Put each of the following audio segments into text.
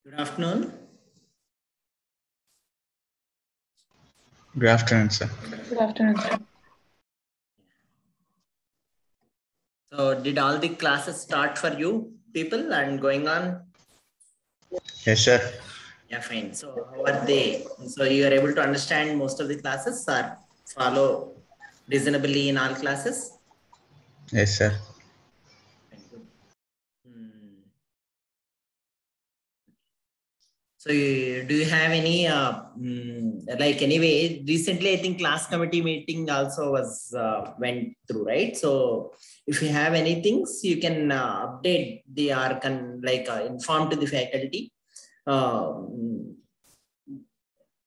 Good afternoon. Good afternoon, sir. Good afternoon, sir. So, did all the classes start for you people and going on? Yes, sir. Yeah, fine. So, how are they? So, you are able to understand most of the classes or follow reasonably in all classes? Yes, sir. Fine, good. So, do you have any, like anyway, recently I think class committee meeting also was went through, right? So, if you have any things, you can update the or can like inform to the faculty.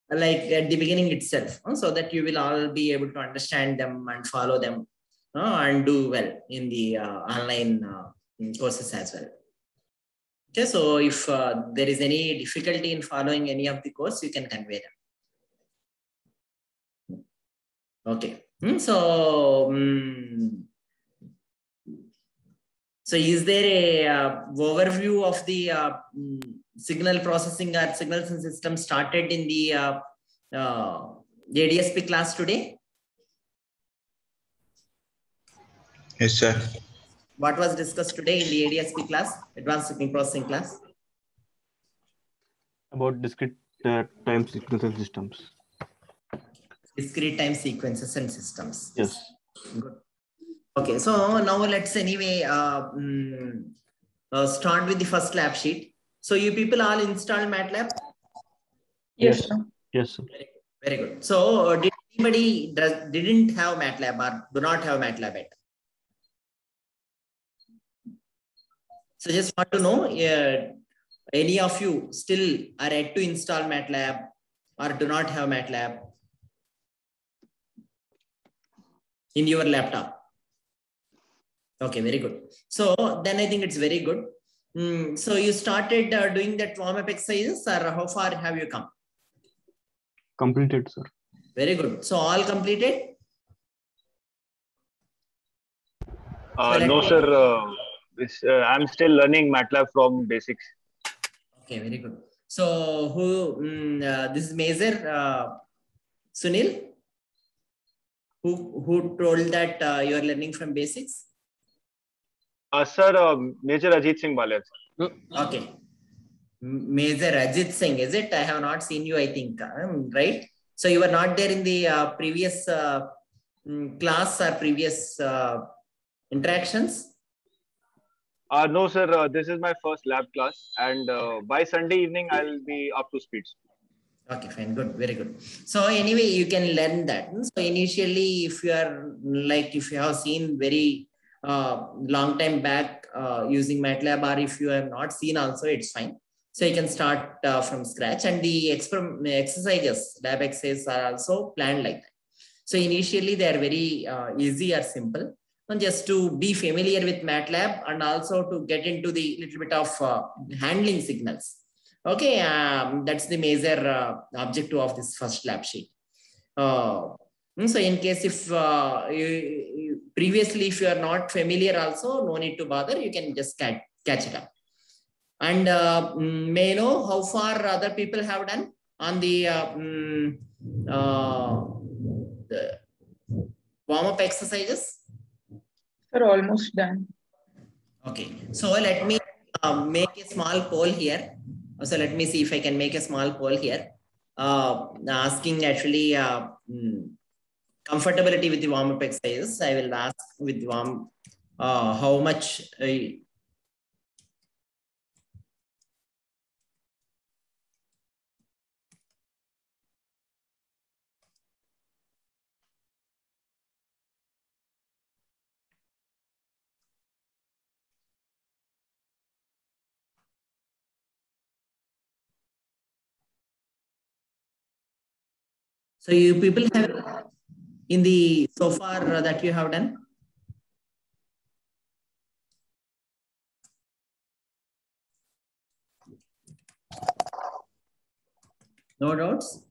Like at the beginning itself, so that you will all be able to understand them and follow them and do well in the online courses as well. Okay, so if there is any difficulty in following any of the course, you can convey them. Okay. So is there a overview of the signal processing or signals and systems started in the ADSP class today? Yes, sir. What was discussed today in the ADSP class, advanced signal processing class? About discrete time sequences and systems. Discrete time sequences and systems. Yes. Good. Okay, so now let's anyway start with the first lab sheet. So you people all installed MATLAB? Yes, sir. Yes, sir. Very good. So did anybody didn't have MATLAB or do not have MATLAB yet? So just want to know, any of you still are yet to install MATLAB or do not have MATLAB in your laptop? Okay, very good. So then I think it's very good. So you started doing that warm-up exercises, or how far have you come? Completed, sir. Very good. So all completed? No, sir. I'm still learning MATLAB from basics. Okay, very good. So who? This is Major Sunil. Who told that you are learning from basics? Sir, Major Ajit Singh Balia, sir. Okay. Major Ajit Singh, is it? I have not seen you, I think, right? So you were not there in the previous class or previous interactions? No, sir. This is my first lab class, and by Sunday evening, I'll be up to speed. Okay, fine, good, very good. So anyway, you can learn that. So initially, if you are like, if you have seen very long time back using MATLAB, or if you have not seen also, it's fine. So you can start from scratch, and the exercises, lab exercises are also planned like that. So initially they are very easy or simple, and just to be familiar with MATLAB and also to get into the little bit of handling signals. Okay, that's the major objective of this first lab sheet. So in case if previously if you are not familiar also, no need to bother, you can just catch it up. And may I know how far other people have done on the warm-up exercises? Sir, almost done. Okay, so let me make a small poll here. So let me see if I can make a small poll here. Asking actually comfortability with the warm-up exercises. I will ask with the warm how much so you people have in the so far that you have done? No doubts?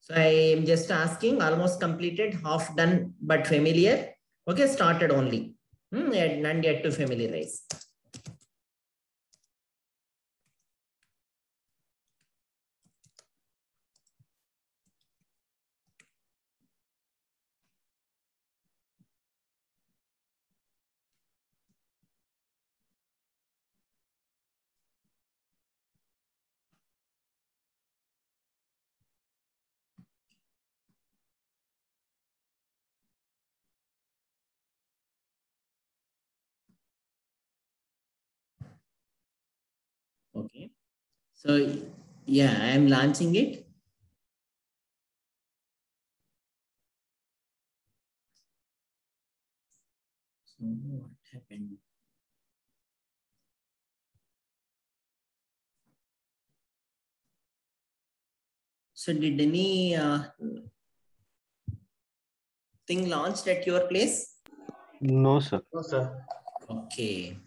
So I am just asking, almost completed, half done, but familiar. Okay, started only. And yet to familiarize. Okay. So yeah, I am launching it. So what happened? So did any thing launched at your place? No, sir. No, sir. Okay.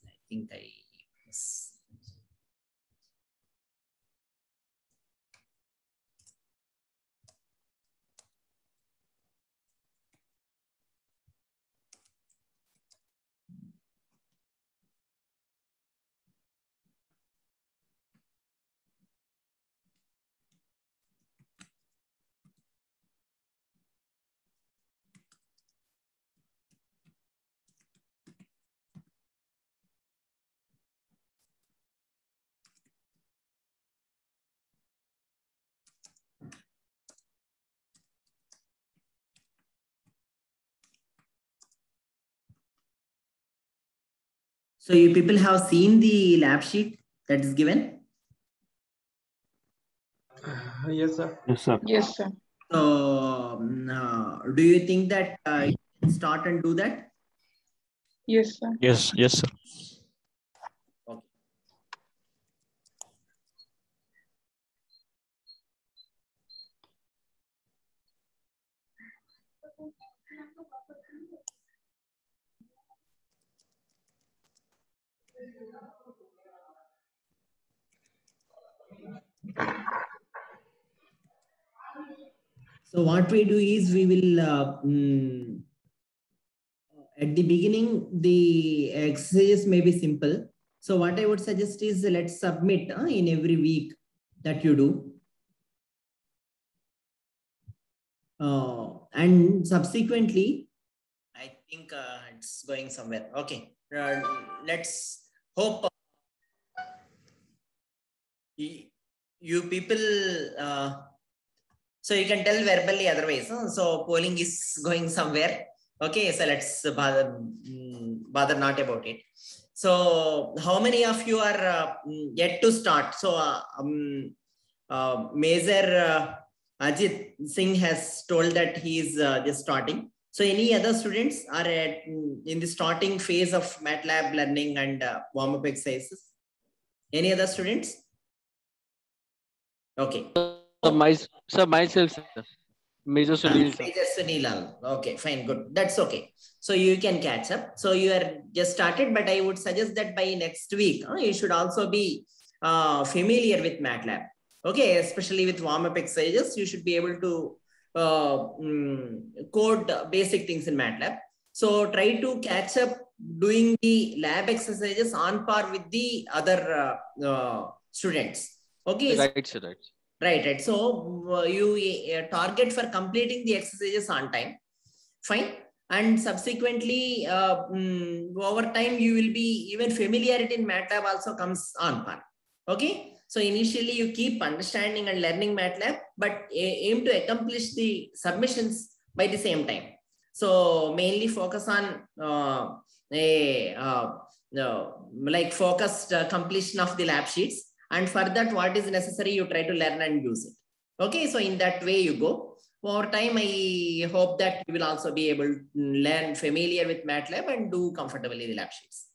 I think I. So you people have seen the lab sheet that is given? Yes, sir. Yes, sir. Yes, sir. So do you think that you can start and do that? Yes, sir. Yes, yes, sir. Okay. So what we do is we will at the beginning the exercises may be simple. So what I would suggest is let's submit in every week that you do. And subsequently, I think it's going somewhere. Okay, let's hope you people. So you can tell verbally otherwise. So polling is going somewhere. Okay, so let's bother not about it. So how many of you are yet to start? So Major Ajit Singh has told that he is just starting. So any other students are in the starting phase of MATLAB learning and warm-up exercises? Any other students? Okay. Myself, sir. Major Sunil, sir. Major Sunil. Okay, fine, good. That's okay. So you can catch up. So you are just started, but I would suggest that by next week, you should also be familiar with MATLAB. Okay, especially with warm-up exercises, you should be able to code basic things in MATLAB. So try to catch up doing the lab exercises on par with the other students. Okay. Right, sir. Right. Right. So you target for completing the exercises on time. Fine. And subsequently, over time, you will be even familiarity in MATLAB also comes on par. Okay. So initially, you keep understanding and learning MATLAB, but aim to accomplish the submissions by the same time. So mainly focus on like focused completion of the lab sheets. And for that, what is necessary, you try to learn and use it. Okay, so in that way you go. Over time, I hope that you will also be able to learn familiar with MATLAB and do comfortably the lab sheets.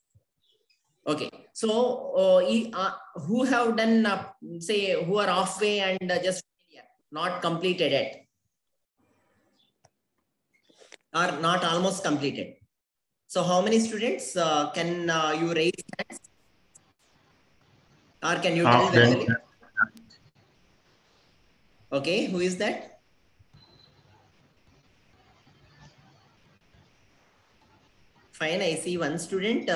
Okay, so who have done, say, who are halfway and just not completed yet? Or not almost completed? So how many students can you raise hands? Or can you tell verbally? Okay, who is that? Fine, I see one student.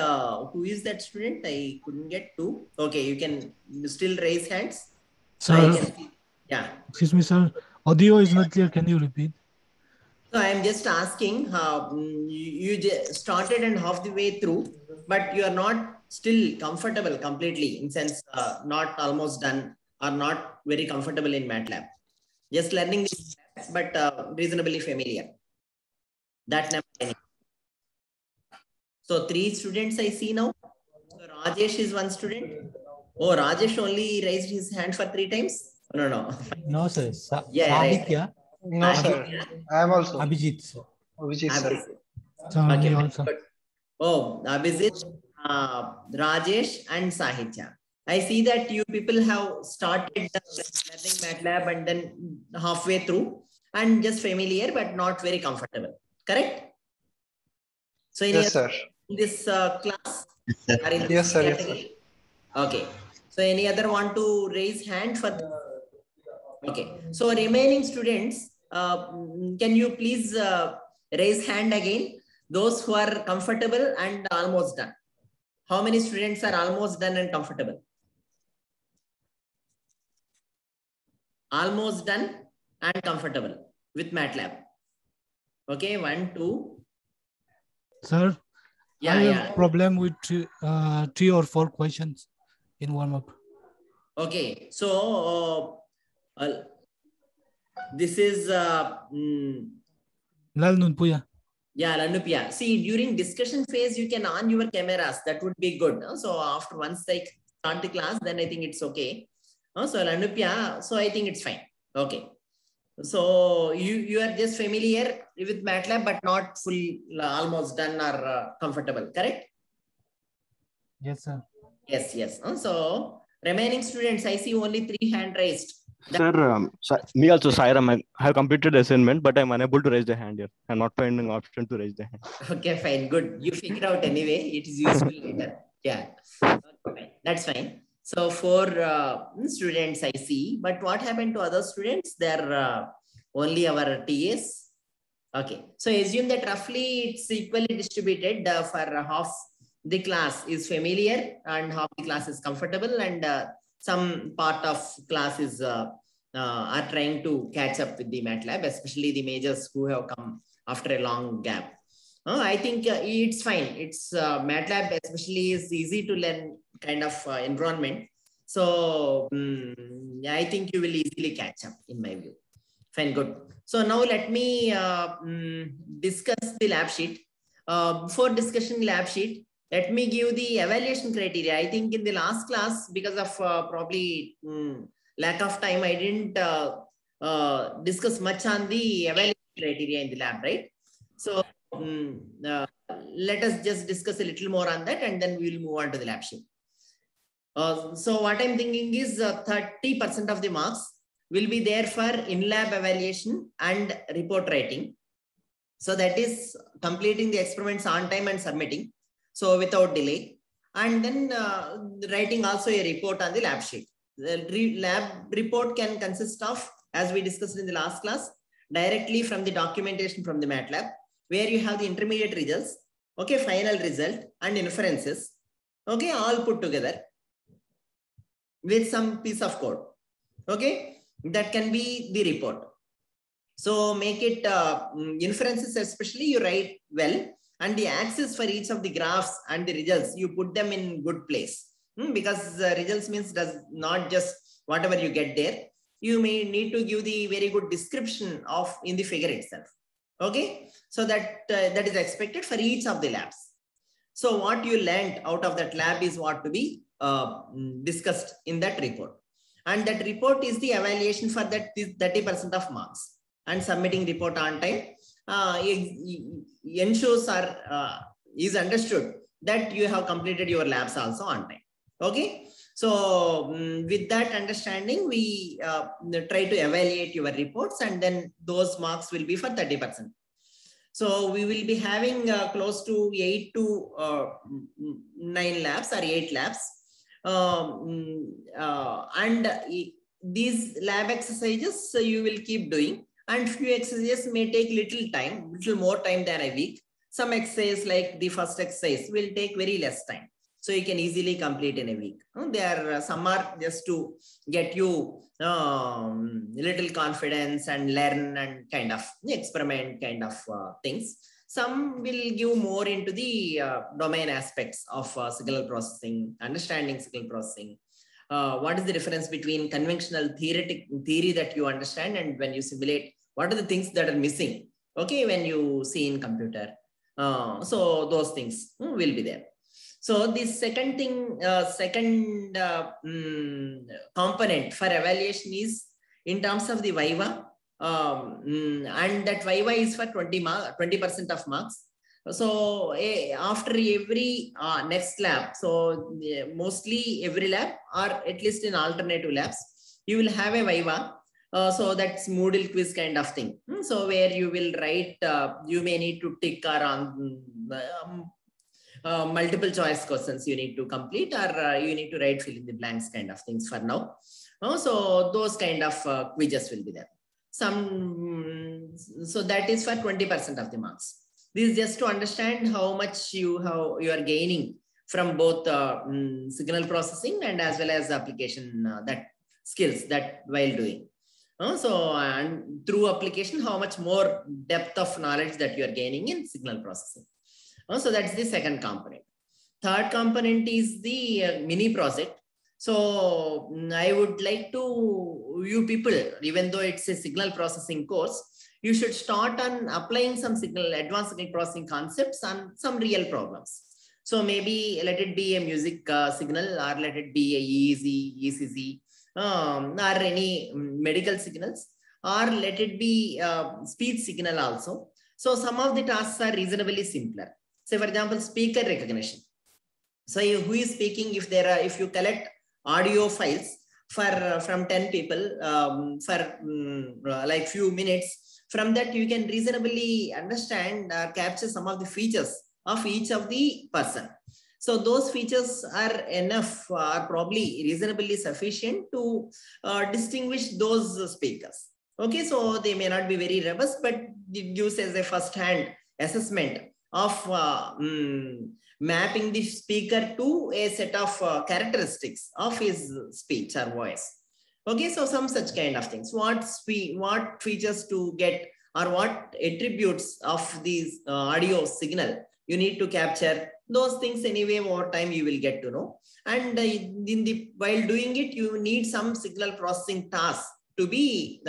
Who is that student? I couldn't get two. Okay, you can still raise hands. So I Sir, can see. Yeah. excuse me, sir. Audio is not clear. Can you repeat? So I am just asking, you started and half the way through, but you are not still comfortable completely, in sense not almost done or not very comfortable in MATLAB. Just learning this, but reasonably familiar. That number. So 3 students I see now. So Rajesh is one student. Oh, Rajesh only raised his hand for 3 times? No. No, sir. Yeah, right. Sahitya. No, sir. I am also. Abhijit, sir. Abhijit, sir. Sir, Okay, me fine, also. good. Oh, Abhijit, Rajesh and Sahitya. I see that you people have started learning MATLAB and then halfway through and just familiar but not very comfortable. Correct? So in Yes, sir. this class? Yes, sir. Or in this Yes, sir. Yes, sir. category? Okay. So any other want to raise hand for? Okay. So remaining students, can you please raise hand again? Those who are comfortable and almost done. How many students are almost done and comfortable? Almost done and comfortable with MATLAB. Okay, 1, 2. Sir, Yeah, I have yeah. problem with 3 or 4 questions in warm-up. Okay, so this is Lal Nunpuya. yeah, Lanupia. See, during discussion phase, you can on your cameras. That would be good. So after once I start the class, then I think it's okay. So Lanupia, so I think it's fine. Okay. So you are just familiar with MATLAB, but not full, almost done or comfortable, correct? Yes, sir. Yes. So remaining students, I see only 3 hand raised. Sir, me also, Sairam, I have completed the assignment, but I'm unable to raise the hand here. I'm not finding an option to raise the hand. Okay, fine, good. You figure out anyway. It is useful later. Yeah, okay, fine. That's fine. So 4 students I see, but what happened to other students? They're only our TAs. Okay, so assume that roughly it's equally distributed for half the class is familiar and half the class is comfortable, and some part of class is are trying to catch up with the MATLAB, especially the majors who have come after a long gap. I think it's fine. It's MATLAB especially is easy to learn kind of environment. So I think you will easily catch up in my view. Fine, good. So now let me discuss the lab sheet. Before discussion lab sheet, let me give the evaluation criteria. I think in the last class, because of probably lack of time, I didn't discuss much on the evaluation criteria in the lab, right? So let us just discuss a little more on that, and then we will move on to the lab sheet. So what I'm thinking is 30% of the marks will be there for in-lab evaluation and report writing. So that is completing the experiments on time and submitting. So without delay. And then writing also a report on the lab sheet. The lab report can consist of, as we discussed in the last class, directly from the documentation from the MATLAB, where you have the intermediate results, okay, final result and inferences, okay, all put together with some piece of code, okay, that can be the report. So make it inferences, especially you write well, and the axis for each of the graphs and the results, you put them in good place, because results means does not just whatever you get there. You may need to give the very good description of in the figure itself. Okay, so that that is expected for each of the labs. So what you learned out of that lab is what to be discussed in that report, and that report is the evaluation for that 30% of marks. And submitting report on time ensures is understood that you have completed your labs also on time. Okay, so with that understanding, we try to evaluate your reports, and then those marks will be for 30%. So we will be having close to 8 to 9 labs or 8 labs. And these lab exercises you will keep doing, and few exercises may take little more time than a week. Some exercise like the first exercise will take very less time. So you can easily complete in a week. Some are just to get you little confidence and learn and kind of experiment kind of things. Some will give more into the domain aspects of signal processing, understanding signal processing. What is the difference between conventional theory that you understand and when you simulate, what are the things that are missing, okay, when you see in computer. So those things will be there. So the second thing, component for evaluation is in terms of the Viva, and that Viva is for 20% of marks. So after every next lab, so mostly every lab or at least in alternative labs, you will have a Viva. So that's Moodle quiz kind of thing. So where you will write, you may need to tick around multiple choice questions you need to complete, or you need to write fill in the blanks kind of things for now. So those kind of quizzes will be there. So that is for 20% of the marks. This is just to understand how much you are gaining from both signal processing and as well as application that skills that while doing. So and through application, how much more depth of knowledge that you are gaining in signal processing. So that's the second component. Third component is the mini project. So I would like to, you people, even though it's a signal processing course, you should start on applying some advanced signal processing concepts on some real problems. So maybe let it be a music signal, or let it be a EEG, ECG, or any medical signals, or let it be speech signal also. So some of the tasks are reasonably simpler. Say for example, speaker recognition. So who is speaking? If you collect audio files from 10 people for like few minutes, from that you can reasonably understand or capture some of the features of each of the person. So those features are enough, are probably reasonably sufficient to distinguish those speakers. Okay, so they may not be very robust, but it gives as a first-hand assessment of mapping the speaker to a set of characteristics of his speech or voice. Okay, so some such kind of things. What features to get, or what attributes of these audio signal you need to capture. Those things anyway over time you will get to know. And while doing it, you need some signal processing tasks to be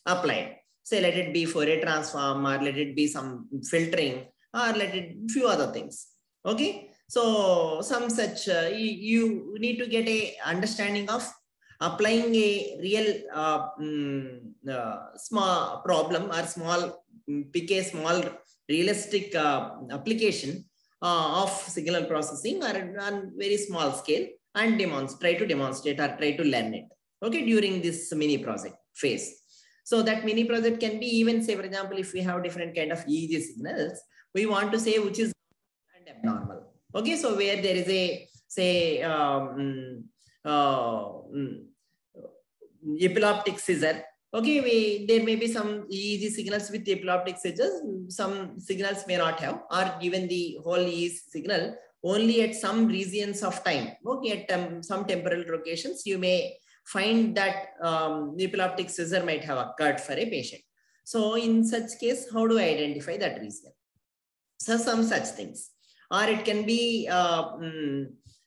applied. Say let it be Fourier transform, or let it be some filtering, or let it few other things. Okay, so some such you need to get a understanding of applying a real small problem, or pick a small realistic application of signal processing, or on very small scale, and try to demonstrate or try to learn it. Okay, during this mini project phase. So that mini project can be even, say for example, if we have different kind of EEG signals, we want to say which is and abnormal. Okay, so where there is a, say epileptic seizure. Okay, there may be some EEG signals with epileptic seizures. Some signals may not have, or given the whole EEG signal only at some regions of time. Okay, at some temporal locations, you may find that epileptic seizure might have occurred for a patient. So in such case, how do I identify that region? So some such things. Or it can be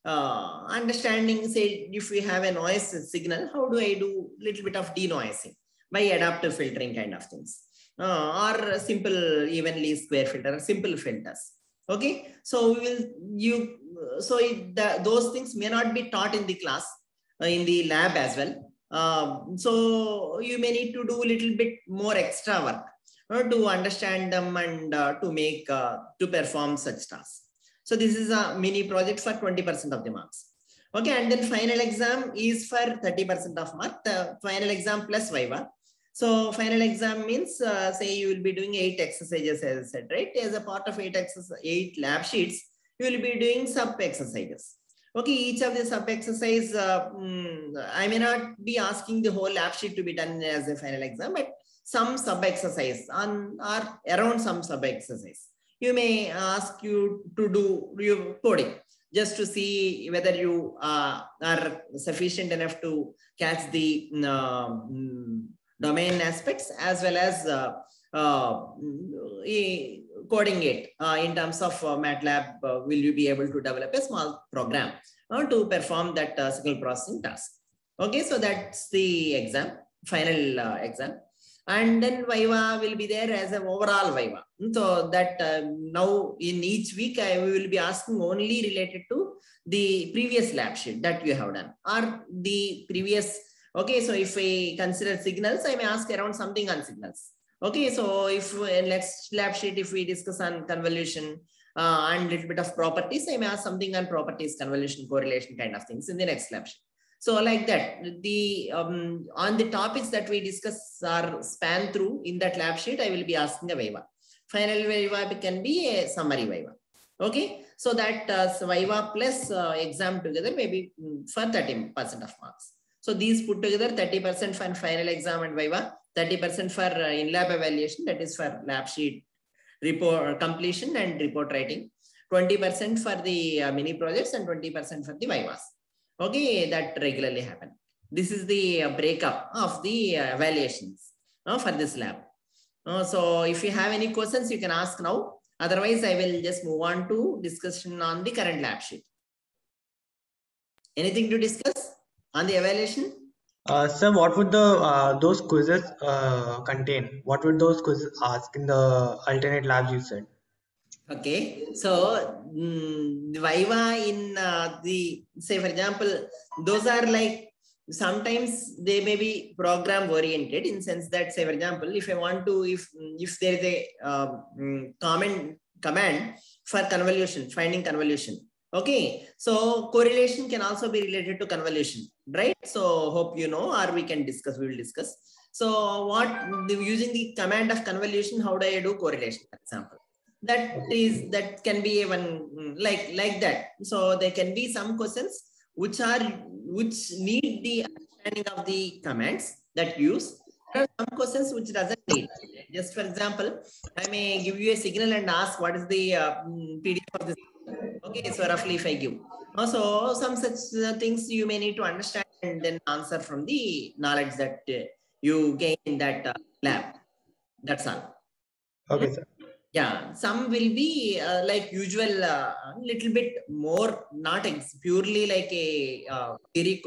understanding, say, if we have a noise signal, how do I do little bit of denoising by adaptive filtering kind of things, or simple evenly square filter, simple filters. Okay, so those things may not be taught in the class, in the lab as well. So you may need to do a little bit more extra work to understand them and to perform such tasks. So this is a mini project for 20% of the marks. Okay, and then final exam is for 30% of mark, the final exam plus Viva. So final exam means, say you will be doing 8 exercises, as I said, right? As a part of 8 lab sheets, you will be doing sub exercises. Okay, each of the sub exercise, I may not be asking the whole lab sheet to be done as a final exam, but some sub exercise on or around some sub exercise. You may ask you to do your coding just to see whether you are sufficient enough to catch the domain aspects as well as coding it in terms of MATLAB. Will you be able to develop a small program to perform that signal processing task? Okay, so that's the exam, final exam. And then Viva will be there as an overall Viva. So that now in each week, we will be asking only related to the previous lab sheet that you have done or the previous. Okay, so if we consider signals, I may ask around something on signals. Okay, so if in next lab sheet, if we discuss on convolution and little bit of properties, I may ask something on properties, convolution, correlation kind of things in the next lab sheet. So like that, the on the topics that we discuss or span through in that lab sheet, I will be asking a Viva. Final Viva can be a summary Viva. Okay, so that Viva plus exam together maybe for 30% of marks. So these put together 30% for final exam and Viva, 30% for in-lab evaluation, that is for lab sheet report completion and report writing, 20% for the mini projects and 20% for the Vivas. Okay, that regularly happen. This is the breakup of the evaluations for this lab. So if you have any questions, you can ask now. Otherwise, I will just move on to discussion on the current lab sheet. Anything to discuss on the evaluation? Sir, what would the those quizzes contain? What would those quizzes ask in the alternate labs you said? Okay, so the Viva in the, say for example, those are like, sometimes they may be program oriented in sense that, say for example, if I want to, if there is a command for convolution, finding convolution. Okay, so correlation can also be related to convolution, right? So hope you know, or we can discuss, we will discuss. So using the command of convolution, how do I do correlation, for example? That can be even like that. So there can be some questions which need the understanding of the commands that use. There are some questions which doesn't need. Just for example, I may give you a signal and ask what is the PDF of this. Okay, so roughly if I give. Also, some such things you may need to understand and then answer from the knowledge that you gain in that lab. That's all. Okay, sir. Yeah, some will be like usual, little bit more, not purely like a theory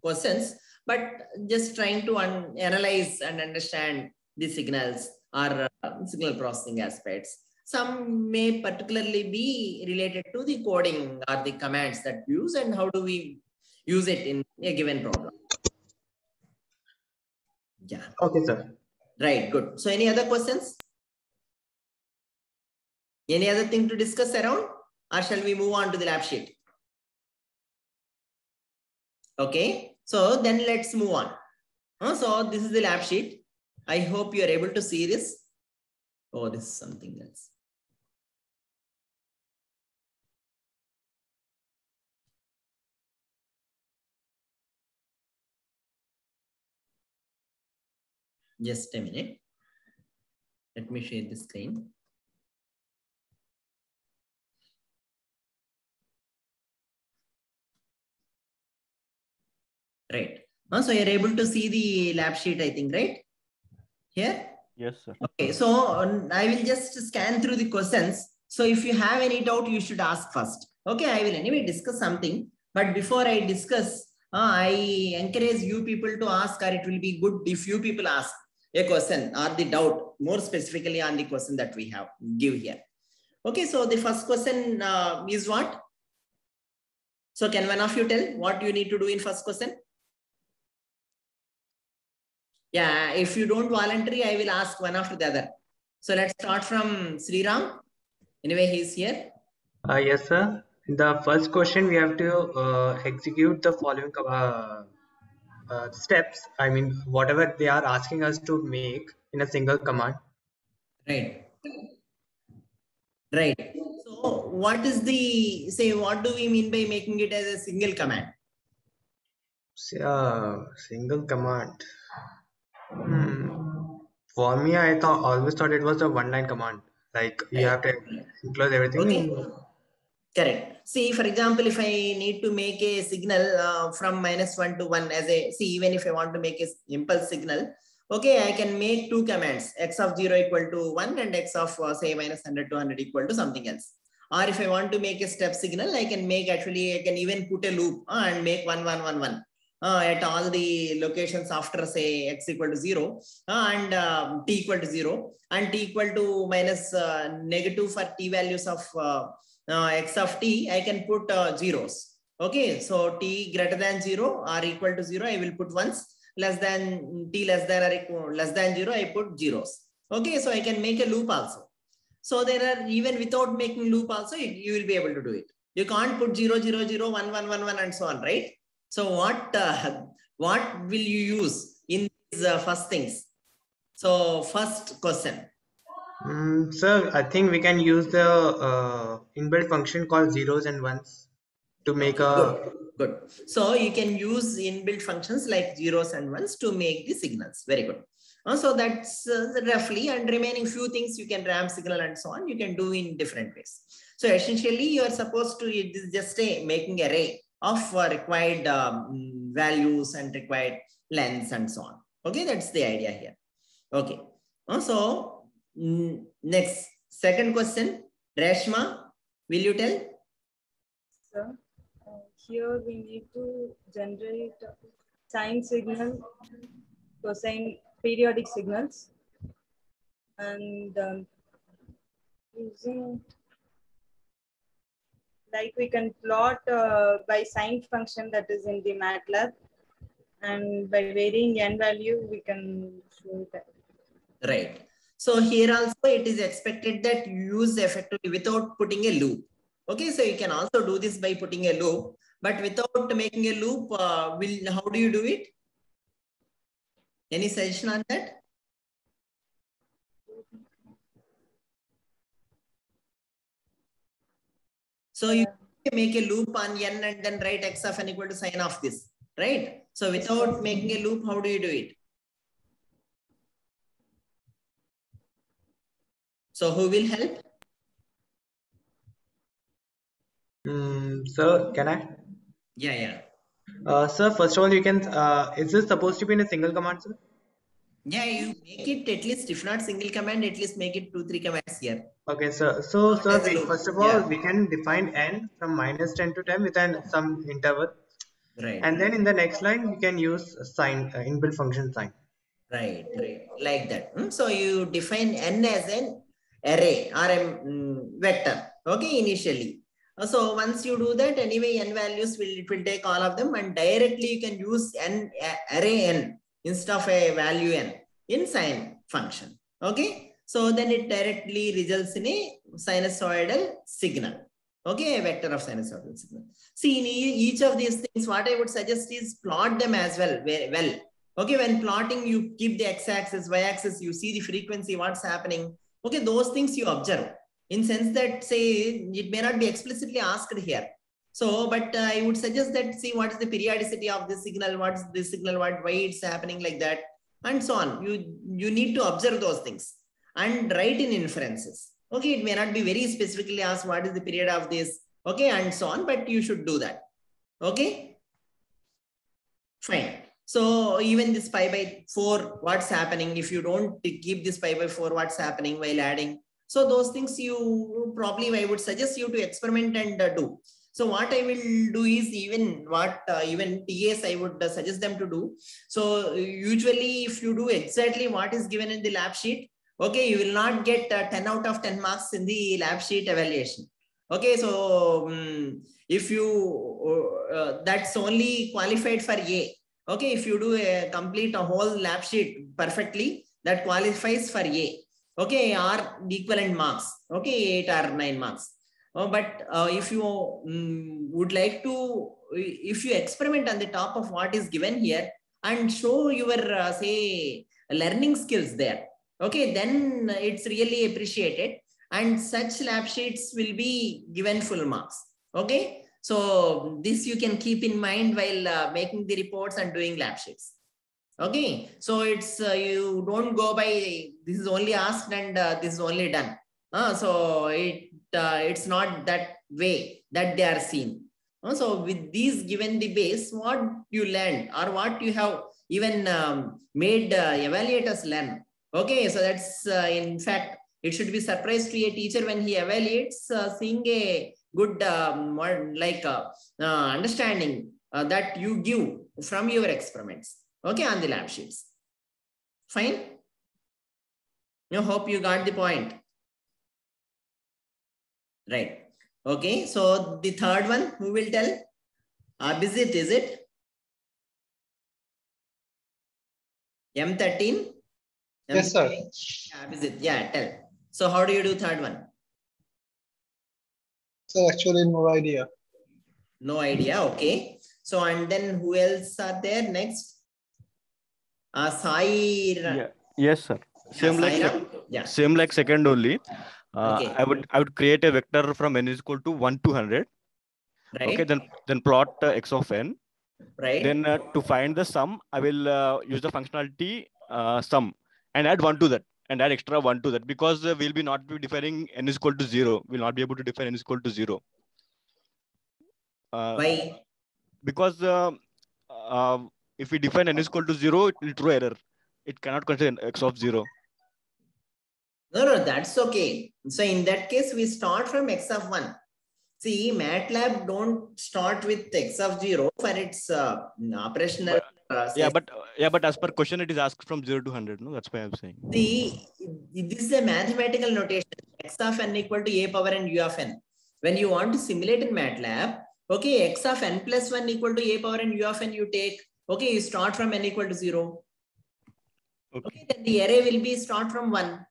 questions, but just trying to analyze and understand the signals or signal processing aspects. Some may particularly be related to the coding or the commands that we use and how do we use it in a given problem. Yeah. Okay, sir. Right, good. So any other questions? Any other thing to discuss around, or shall we move on to the lab sheet? Okay, so then let's move on. So this is the lab sheet. I hope you are able to see this. Oh, this is something else. Just a minute. Let me share the screen. Right. So you're able to see the lab sheet, I think, right? Here? Yes, sir. Okay, so I will just scan through the questions. So if you have any doubt, you should ask first. Okay, I will anyway discuss something. But before I discuss, I encourage you people to ask, or it will be good if you people ask a question or the doubt more specifically on the question that we have give here. Okay, so the first question is what? So can one of you tell what you need to do in first question? Yeah, if you don't volunteer, I will ask one after the other. So let's start from Sriram. Anyway, he's here. Yes, sir. The first question, we have to execute the following steps. I mean, whatever they are asking us to make in a single command. Right. Right. So what is the, say, what do we mean by making it as a single command? Single command. For me, I always thought it was a one-line command. Like you have to enclose everything. Okay. Correct. See, for example, if I need to make a signal from -1 to 1 as a, see, even if I want to make a impulse signal, okay, I can make two commands, x of 0 equal to 1 and x of say -100 to 100 equal to something else. Or if I want to make a step signal, I can make, actually, I can even put a loop and make 1, 1, 1, 1 at all the locations after, say, x equal to 0 and t equal to 0 and t equal to minus negative for t values of x of t, I can put zeros. Okay, so t greater than 0 or equal to 0, I will put ones. Less than t less than or equal, less than 0, I put zeros. Okay, so I can make a loop also. So there are, even without making loop also, you will be able to do it. You can't put 0, 0, 0, 1, 1, 1, 1 and so on, right? So what will you use in these first things? So first question. Sir, I think we can use the inbuilt function called zeros and ones to make Good. So you can use inbuilt functions like zeros and ones to make the signals. Very good. So that's roughly, and remaining few things you can ramp signal and so on, you can do in different ways. So essentially you are supposed to, it is just a making array of required values and required lengths and so on. Okay, that's the idea here. Okay. So next, second question, Reshma, will you tell? Sir, here we need to generate sine signal, cosine periodic signals, and using, like, we can plot by sine function that is in the MATLAB, and by varying n value we can show that. Right. So here also it is expected that you use effectively without putting a loop. Okay, so you can also do this by putting a loop, but without making a loop, how do you do it? Any suggestion on that? So you make a loop on n and then write x of n equal to sine of this, right? So without making a loop, how do you do it? So who will help? Sir, can I? Yeah. Sir, first of all, you can, is this supposed to be in a single command, sir? Yeah, you make it at least, if not single command, at least make it 2-3 commands here. Okay, sir. So, sir, first of all, Yeah. we can define n from -10 to 10 with some interval. Right. And then in the next line, we can use sign, inbuilt function sign. Right. Like that. So you define n as an array or a vector. Okay, initially. So once you do that, anyway, n values it will take all of them, and directly you can use array n instead of a value n in sine function. Okay. So then it directly results in a sinusoidal signal. Okay, a vector of sinusoidal signal. See, in each of these things, what I would suggest is plot them as well, very well. Okay, when plotting, you keep the x-axis, y-axis, you see the frequency, what's happening. Okay, those things you observe. In sense that, say, it may not be explicitly asked here. So, but I would suggest that, see, what is the periodicity of this signal, what is this signal, why it's happening like that, and so on. You need to observe those things and write in inferences. Okay, it may not be very specifically asked what is the period of this, okay, and so on, but you should do that. Okay, fine. So even this pi by 4, what's happening? If you don't keep this pi by 4, what's happening while adding? So those things you probably, I would suggest you to experiment and do. So what I will do is even TAs I would suggest them to do. So usually if you do exactly what is given in the lab sheet, okay, you will not get 10 out of 10 marks in the lab sheet evaluation. Okay, so if you, that's only qualified for A. Okay, if you do complete a whole lab sheet perfectly, that qualifies for A. Okay, or equivalent marks. Okay, 8 or 9 marks. But if you would like to, if you experiment on the top of what is given here and show your, say, learning skills there, okay, then it's really appreciated. and such lab sheets will be given full marks. Okay, so this you can keep in mind while making the reports and doing lab sheets. Okay, so it's you don't go by this is only asked and this is only done. So it's not that way that they are seen. So with these given the base, what you learned or what you have even made evaluators learn. Okay, so that's in fact, it should be surprise to a teacher when he evaluates seeing a good understanding that you give from your experiments. Okay, on the lab sheets. Fine. I hope you got the point. Right. Okay, so the third one, who will tell? Abhijit, is it? M13? Yes, sir. Abhijit, yeah, tell. So how do you do third one? So actually no idea. No idea, okay. So and then who else are there next? Sai. Yeah. Yes, sir. Same yeah. Same like second only. Okay. I would create a vector from n is equal to 1 to 100. Right. Okay, then plot x of n. Right. Then to find the sum, I will use the functionality sum and add 1 to that and add extra 1 to that, because we'll be not be defining n is equal to 0. We'll not be able to define n is equal to 0. Why? Because if we define n is equal to 0, it will throw error. It cannot consider x of 0. No, that's okay. So in that case, we start from x of 1. See, MATLAB don't start with x of 0 for its operational. But as per question, it is asked from 0 to 100. No, that's why I'm saying. See, this is a mathematical notation. X of n equal to a power n u of n. When you want to simulate in MATLAB, okay, x of n plus 1 equal to a power n u of n you take. Okay, you start from n equal to 0. Okay, then the array will be start from 1.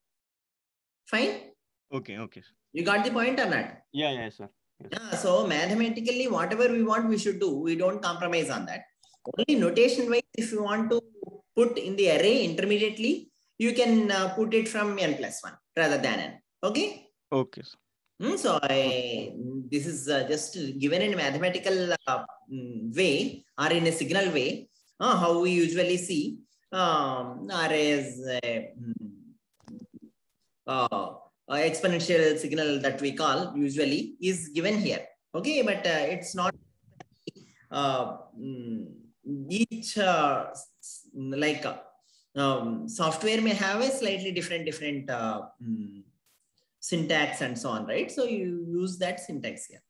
Fine? Okay. You got the point or not? Yeah, sir. Yes. Yeah, so mathematically, whatever we want, we should do. We don't compromise on that. Only notation-wise, if you want to put in the array intermediately, you can put it from n plus 1 rather than n. Okay? Okay, sir. So this is just given in a mathematical way or in a signal way, how we usually see arrays, exponential signal that we call usually is given here. Okay, but it's not each software may have a slightly different syntax and so on, right? So you use that syntax here.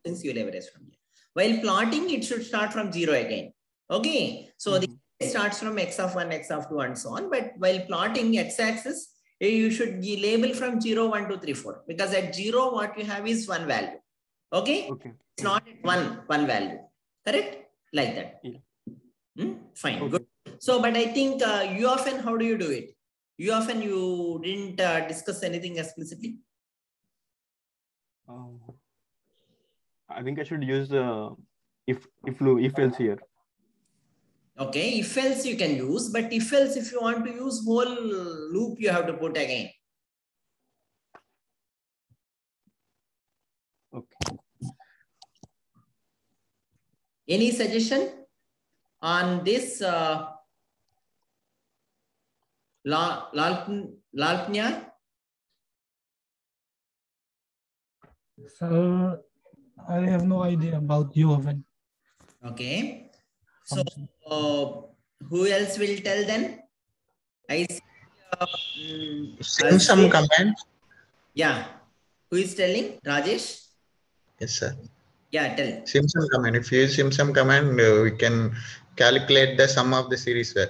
Since you leverage from here. While plotting, it should start from 0 again. Okay, so the starts from x of 1, x of 2, and so on. But while plotting x-axis, you should label from 0, 1, 2, 3, 4. Because at 0, what you have is 1 value. Okay? It's not at 1 value. Correct? Like that. Yeah. Fine. Good. So, but I think u of n, how do you do it? U of n, you didn't discuss anything explicitly? I think I should use if else here. Okay, if else you can use, but if else if you want to use whole loop, you have to put again. Okay. Any suggestion on this Lalpnya? So I have no idea about U of n. Okay. So who else will tell then? I see. Some command. Yeah. Who is telling? Rajesh? Yes, sir. Yeah, tell. Simpson command. If you use Simpson command, we can calculate the sum of the series well.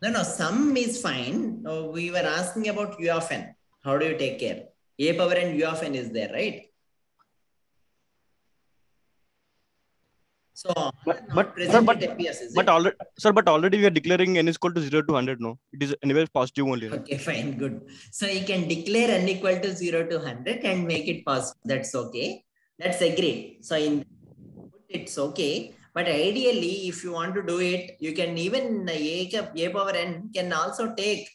No, sum is fine. We were asking about U of n. How do you take care? A power n U of n is there, right? So, but already we are declaring n is equal to 0 to 100. No, it is anyway positive only. No? Okay, fine, good. So you can declare n equal to 0 to 100 and make it positive. That's okay. That's agreed. So it's okay. But ideally, if you want to do it, you can even a power n can also take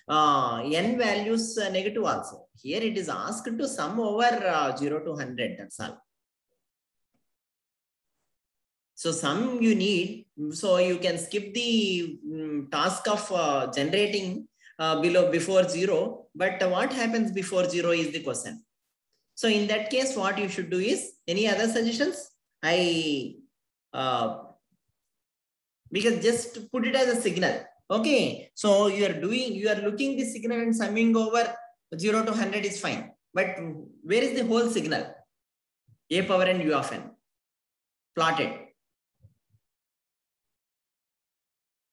n values negative also. Here it is asked to sum over 0 to 100. That's all. So sum you need, so you can skip the task of generating before 0. But what happens before 0 is the question. So in that case, what you should do is, any other suggestions? Because just put it as a signal. Okay. So you are looking the signal and summing over 0 to 100 is fine. But where is the whole signal? A power n u of n. Plotted.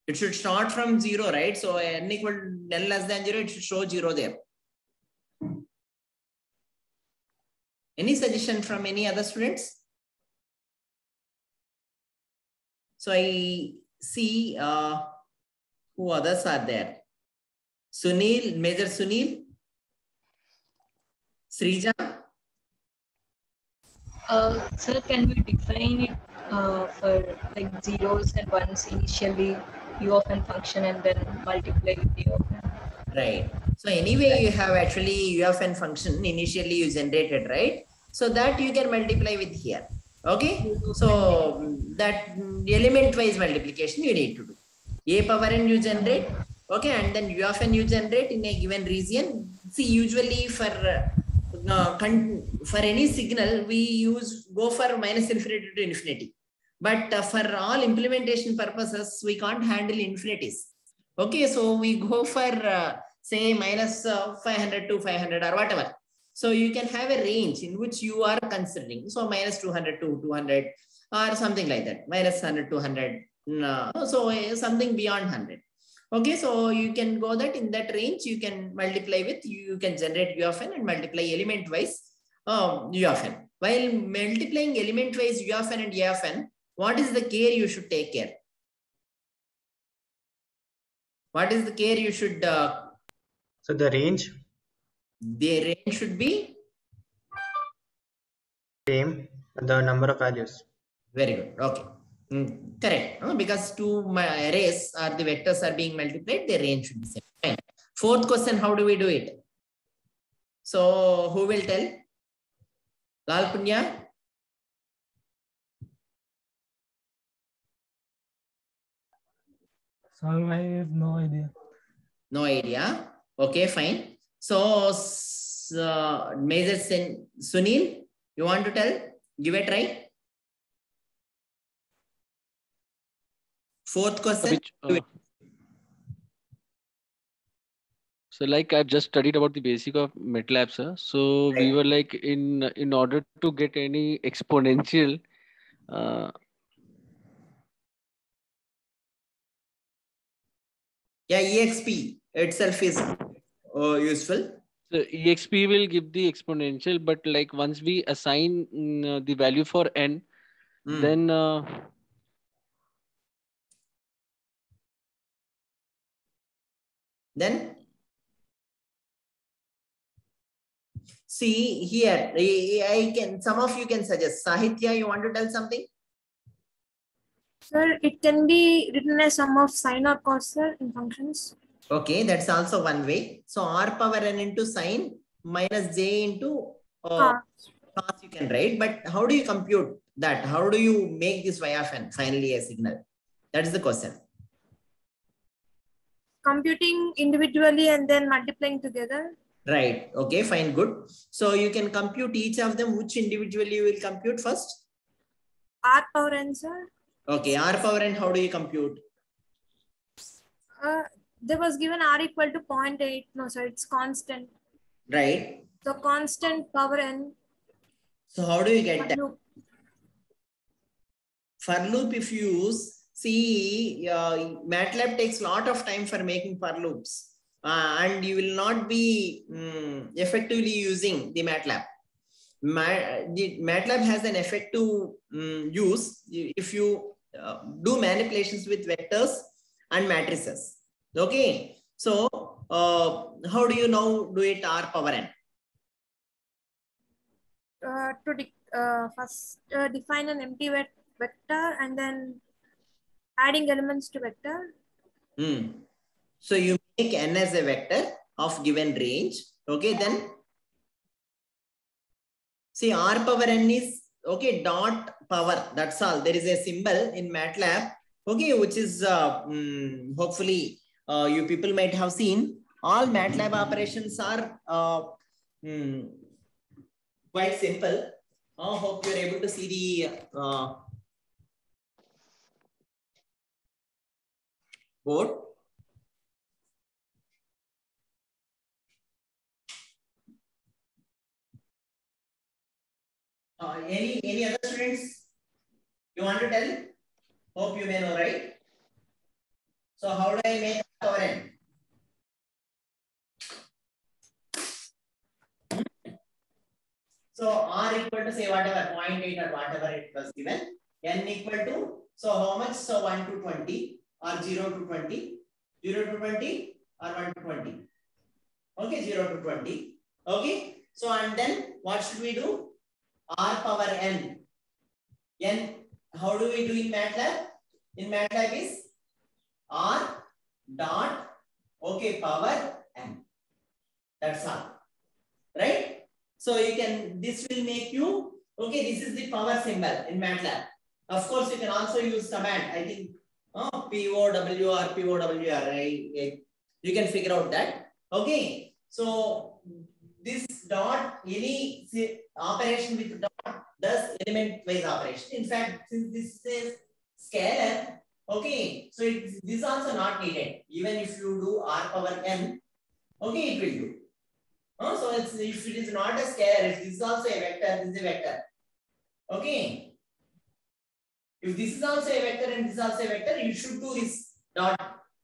It should start from 0, right? So n equal n less than 0, it should show 0 there. Any suggestion from any other students? So I see who others are there. Sunil, Major Sunil, Srija. Sir, can we define it for like zeros and ones initially, u of n function, and then multiply with u of n? Right. So anyway, you have actually u of n function initially you generated, right? So that you can multiply with here. Okay. So that element wise multiplication you need to do. A power n you generate. Okay. And then u of n you generate in a given region. See, usually for any signal, we go for minus infinity to infinity. But for all implementation purposes, we can't handle infinities. Okay, so we go for say minus 500 to 500 or whatever. So you can have a range in which you are considering. So minus 200 to 200 or something like that. Minus 100 to 100. So something beyond 100. Okay, so you can go that in that range, you can multiply with, you can generate u of n and multiply element wise u of n. While multiplying element wise u of n and a of n, what is the care you should take care? What is the care you should? So the range? The range should be? Same, the number of values. Very good. Okay. Correct. Because two arrays or the vectors are being multiplied, the range should be same. Fine. Fourth question, how do we do it? So who will tell? Lal Punya? So I have no idea. No idea. Okay, fine. So Major Sunil, you want to tell? Give a try. Fourth question. So like I've just studied about the basic of MATLAB, sir. So we were like in order to get any exponential, yeah, EXP itself is useful. So EXP will give the exponential, but like once we assign the value for n, then see here, some of you can suggest. Sahitya, you want to tell something? Sir, it can be written as sum of sine or cos, sir, in functions. Okay, that's also one way. So r power n into sine minus j into cos you can write. But how do you compute that? How do you make this y of n finally a signal? That is the question. Computing individually and then multiplying together. Right. Okay, fine, good. So you can compute each of them. Which individually you will compute first? R power n, sir. Okay, r power n, how do you compute? There was given r equal to 0.8. No, sir, it's constant. Right. So constant power n. So how do you get that? For loop, if you use, see, MATLAB takes a lot of time for making for loops. And you will not be effectively using the MATLAB. The MATLAB has an effective use if you do manipulations with vectors and matrices. Okay, so how do you now do it r power n? First define an empty vector and then adding elements to vector. So you make n as a vector of given range. Okay, then see r power n is okay dot power. That's all. There is a symbol in MATLAB. Okay, which is hopefully you people might have seen. All MATLAB operations are quite simple. Hope you're able to see the board. Any other students you want to tell? Hope you may know, right? So how do I make power n? So r equal to say whatever 0.8 or whatever it was given. N equal to, so how much? So 1 to 20 or 0 to 20, 0 to 20 or 1 to 20. Okay, 0 to 20. Okay, so and then what should we do? R power n. N, how do we do in MATLAB? In MATLAB is R dot, okay, power n. That's all. Right? So you can, this will make you, okay, this is the power symbol in MATLAB. Of course, you can also use command. I think POW or POWR, right? You can figure out that. Okay. So this dot, any operation with dot does element wise operation. In fact, since this is scalar, okay, so this is also not needed. Even if you do r power n, okay, it will do. So it's, if it is not a scalar, if this is also a vector, this is a vector. Okay. If this is also a vector and this is also a vector, you should do this dot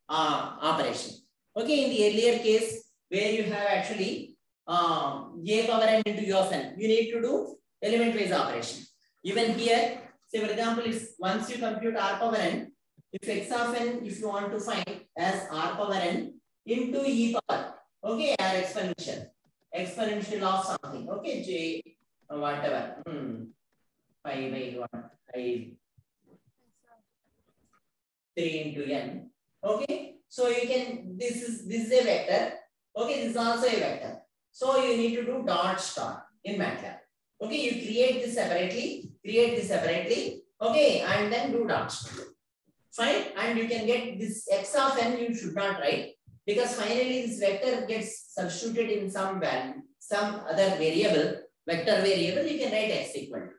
operation. Okay, in the earlier case where you have actually a power n into u of n, you need to do element wise operation. Even here, say for example, if once you compute r power n, if x of n, if you want to find as r power n into e power, okay, or exponential of something, okay, j whatever, 5 by 1, 3 into n, okay. So you can, this is a vector, okay, this is also a vector. So you need to do dot star in MATLAB. Okay, you create this separately, okay, and then do dot star. Fine, and you can get this x of n, you should not write, because finally this vector gets substituted in some value, some other variable, vector variable, you can write x equal to.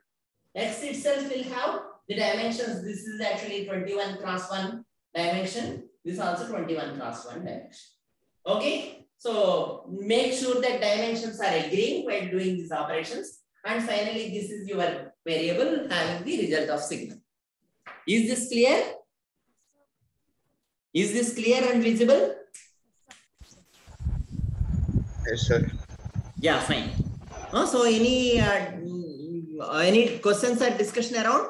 X itself will have the dimensions. This is actually 21 cross 1 dimension. This is also 21 cross 1 dimension. Okay, so make sure that dimensions are agreeing while doing these operations. And finally, this is your variable having the result of sigma. Is this clear? Is this clear and visible? Yes, sir. Yeah, fine. So any questions or discussion around?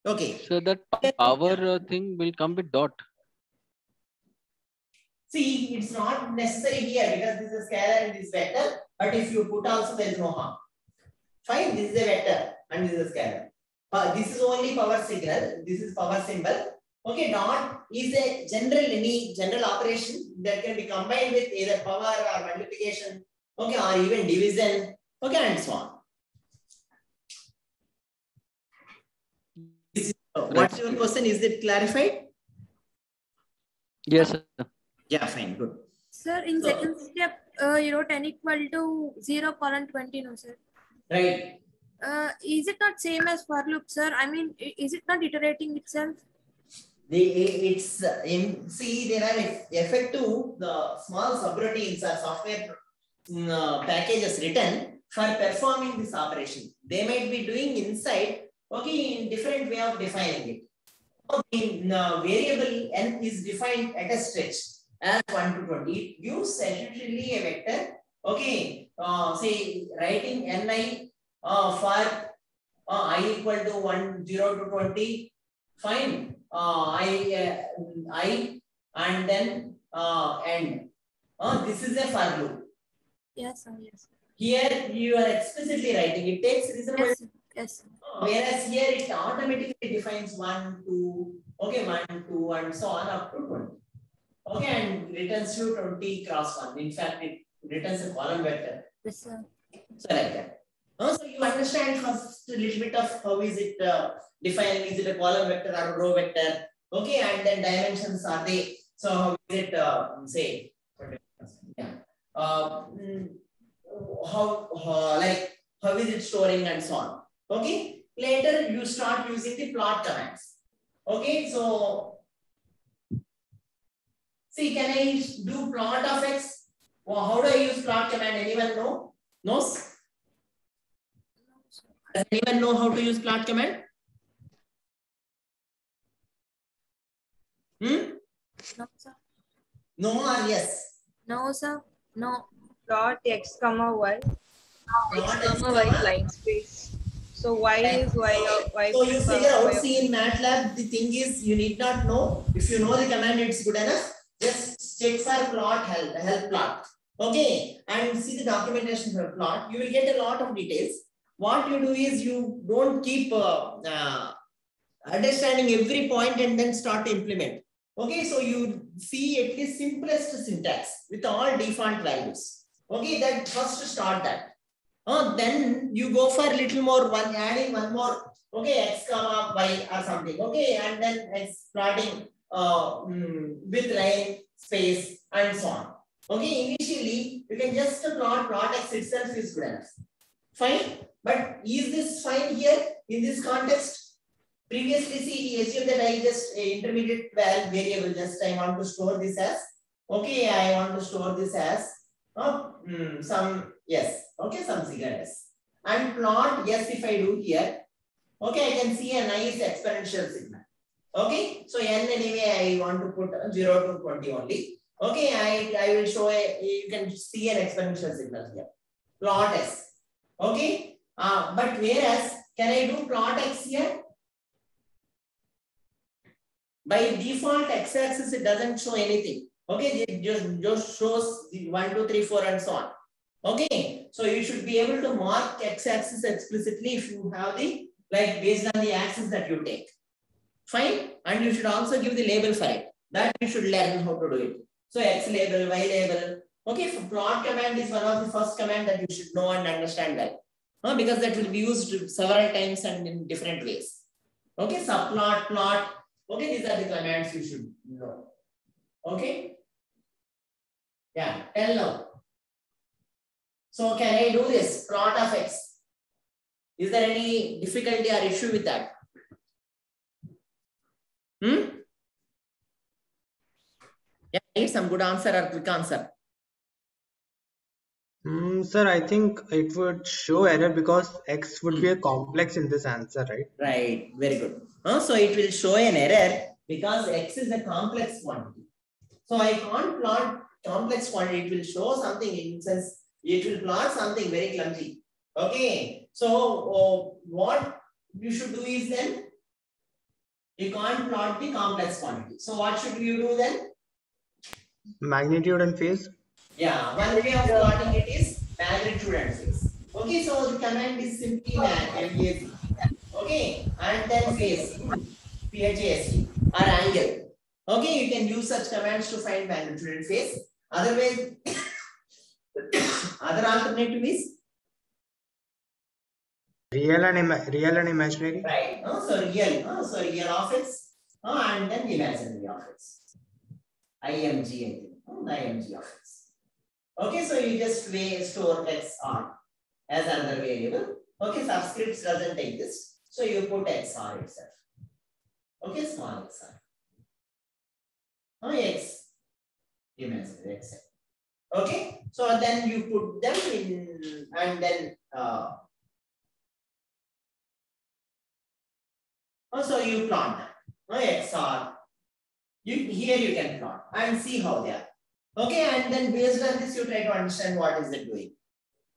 Okay. So that power thing will come with dot. See, it's not necessary here because this is scalar and this is vector. But if you put also, there is no harm. Fine, this is a vector and this is a scalar. This is only power signal. This is power symbol. Okay, dot is a any general operation that can be combined with either power or multiplication, okay, or even division, okay, and so on. What's your question? Is it clarified? Yes, sir. Yeah, fine, good. Sir, in second step, you wrote n equal to 0:20, no, sir? Right. Is it not same as for loop, sir? I mean, is it not iterating itself? It's in, see, there are effective the small subroutines or software packages written for performing this operation. They might be doing inside, okay, in different way of defining it. Okay, variable n is defined at a stretch as 1 to 20. It gives essentially a vector. Okay, say writing ni for I equal to 0 to 20. Fine. I and then end. This is a for loop. Yes, sir. Yes. Here you are explicitly writing. It takes reasonable. Yes, sir. Whereas here it automatically defines 1, 2, Okay, 1, 2, and so on up to 20. Okay, and returns you 20 cross 1. In fact, it returns a column vector. Yes, sir. So like that. So you understand first a little bit of how is it defined? Is it a column vector or a row vector? Okay, and then dimensions are they? So how is it say? Yeah. How is it storing and so on? Okay. Later you start using the plot commands. Okay, so see, can I do plot of x? Well, how do I use plot command? Anyone know? Knows? Does anyone know how to use plot command? No, sir. No or yes? No, sir. No. Plot x comma y. Plot X comma y line space. So y is y. So you figure out, see in MATLAB, the thing is you need not know. If you know the command, it's good enough. Just check for plot, help plot. Okay, and see the documentation for plot. You will get a lot of details. What you do is you don't keep understanding every point and then start to implement. Okay, so you see at least simplest syntax with all default values. Okay, then first start that. Then you go for a little more, adding one more. Okay, x comma y or something. Okay, and then x plotting with line, space, and so on. Okay, initially you can just plot x itself is good enough. Fine, but is this fine here in this context? Previously, see, assume that I just intermediate variable, just I want to store this as, okay, I want to store this as some, yes, okay, some figure s. And plot, yes, if I do here, okay, I can see a nice exponential signal. Okay, so n anyway, I want to put 0 to 20 only. Okay, I will show you can see an exponential signal here. Plot s. Okay, but whereas, can I do plot x here? By default, x-axis, it doesn't show anything. Okay, it just shows the 1, 2, 3, 4, and so on. Okay, so you should be able to mark x-axis explicitly if you have the, like, based on the axis that you take. Fine, and you should also give the label for it. That you should learn how to do it. So x label, y label. Okay, so plot command is one of the first command that you should know and understand well. Because that will be used several times and in different ways. Okay, subplot, plot. Okay, these are the commands you should know. Okay. Yeah, tell now. So can I do this plot of x? Is there any difficulty or issue with that? Yeah, I need some good answer or quick answer. Sir, I think it would show error because x would be a complex in this answer, right? Right, very good. So it will show an error because x is a complex quantity. So I can't plot complex quantity. It will show something in sense. It will plot something very clumsy. Okay. So what you should do is then you can't plot the complex quantity. So what should you do then? Magnitude and phase. Yeah, one way of plotting it is magnitude and phase. Okay, so the command is simply MAG. Okay, and then phase, PHAST or angle. Okay, you can use such commands to find magnitude and phase. Otherwise, other alternative is real and imaginary. Right. So real of x, and then imaginary of x. IMG, I think. IMG of x. Okay, so you just store x on as another variable. Okay, subscripts doesn't exist. So you put XR itself. Okay, small XR. X. Imaginary x. Okay, so then you put them in and then also you plot them. XR. Here you can plot and see how they are. Okay, and then based on this, you try to understand what is it doing.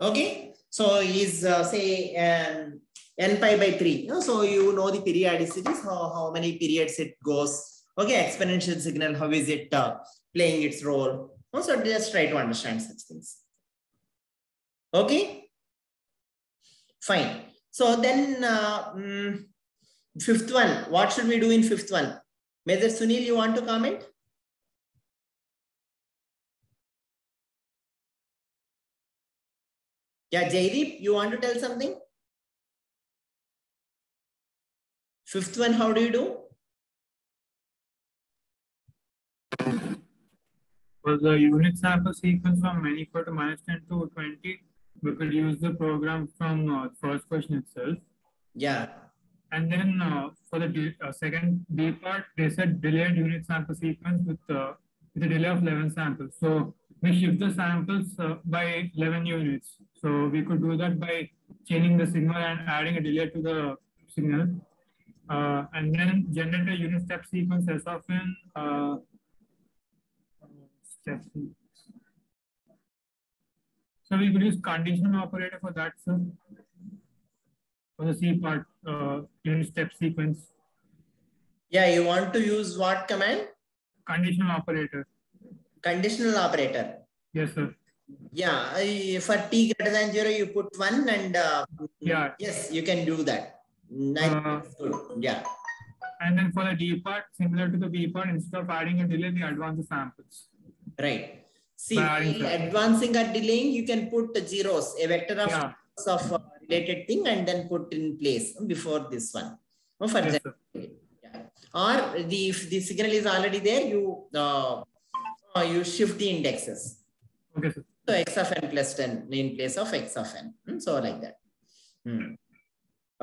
Okay, so is say n pi by 3. So you know the periodicities, how many periods it goes. Okay, exponential signal, how is it playing its role. So just try to understand such things. Okay, fine. So then fifth one, what should we do in fifth one? Major Sunil, you want to comment? Yeah, Jaideep, you want to tell something? Fifth one, how do you do? For the unit sample sequence from n equal to -10 to 20, we could use the program from first question itself. Yeah. And then for the second B part, they said delayed unit sample sequence with a delay of 11 samples. So we shift the samples by 11 units. So we could do that by changing the signal and adding a delay to the signal. And then generate a unit step sequence S of n. So we could use conditional operator for that, sir. For the C part, unit step sequence. Yeah, you want to use what command? Conditional operator. Conditional operator. Yes, sir. Yeah, for t greater than 0, you put 1 and yeah. Yes, you can do that. That's good. Yeah. And then for the D part, similar to the B part, instead of adding a delay, we advance the samples. Right. See, while advancing or delaying, you can put zeros, a vector of related thing, and then put in place before this one. For example, yeah. Or if the signal is already there, you shift the indexes. Okay, sir. So x of n plus 10 in place of x of n. So like that.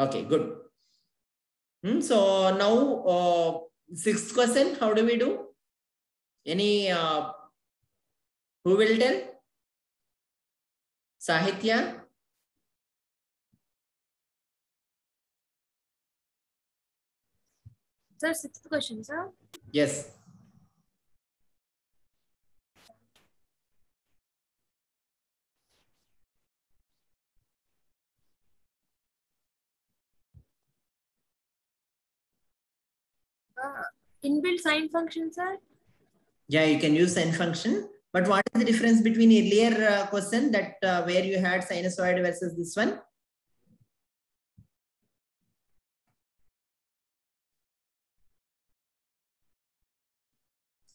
Okay, good. So now sixth question, how do we do? Any who will tell? Sahitya? Sir, sixth question, sir. Yes. Inbuilt sine function, sir? Yeah, you can use sine function. But what is the difference between earlier question that where you had sinusoid versus this one?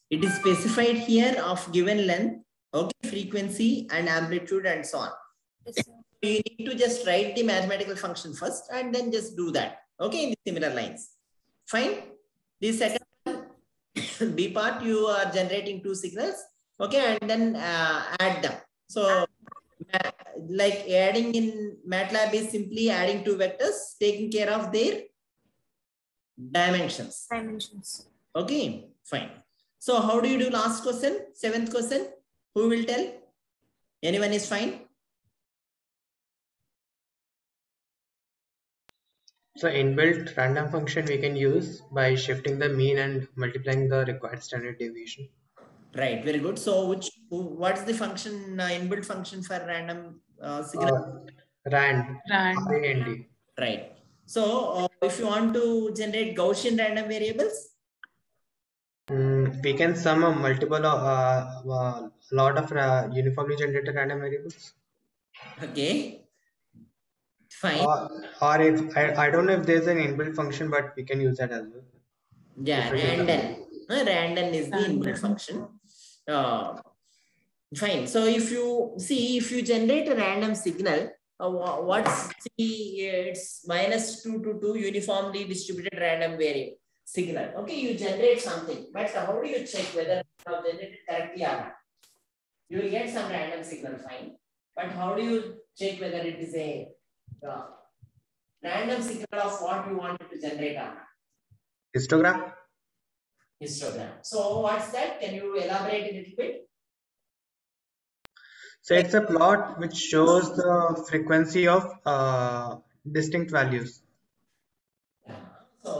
It is specified here of given length, okay, frequency and amplitude and so on. Yes, you need to just write the mathematical function first and then just do that, okay, in the similar lines. Fine. The second one, B part, you are generating two signals, okay, and then add them. So like adding in MATLAB is simply adding two vectors, taking care of their dimensions. Okay, fine. So how do you do last question? Seventh question. Who will tell? Anyone is fine? So inbuilt random function we can use by shifting the mean and multiplying the required standard deviation. Right, very good. So what's the function, inbuilt function for random signal? RAND. R-A-N-D. Right. So if you want to generate Gaussian random variables, we can sum a multiple lot of uniformly generated random variables. Okay. Fine. Or if I don't know if there's an inbuilt function, but we can use that as well. Yeah, random. Random is the inbuilt function. Fine. So if you generate a random signal, it's -2 to 2 uniformly distributed random variable signal. Okay, you generate something, but how do you check whether you have generated correctly or not? You will get some random signal, fine. But how do you check whether it is a random signal of what you wanted to generate or not? Histogram. Histogram. So what's that? Can you elaborate a little bit? So it's a plot which shows the frequency of distinct values. Yeah. So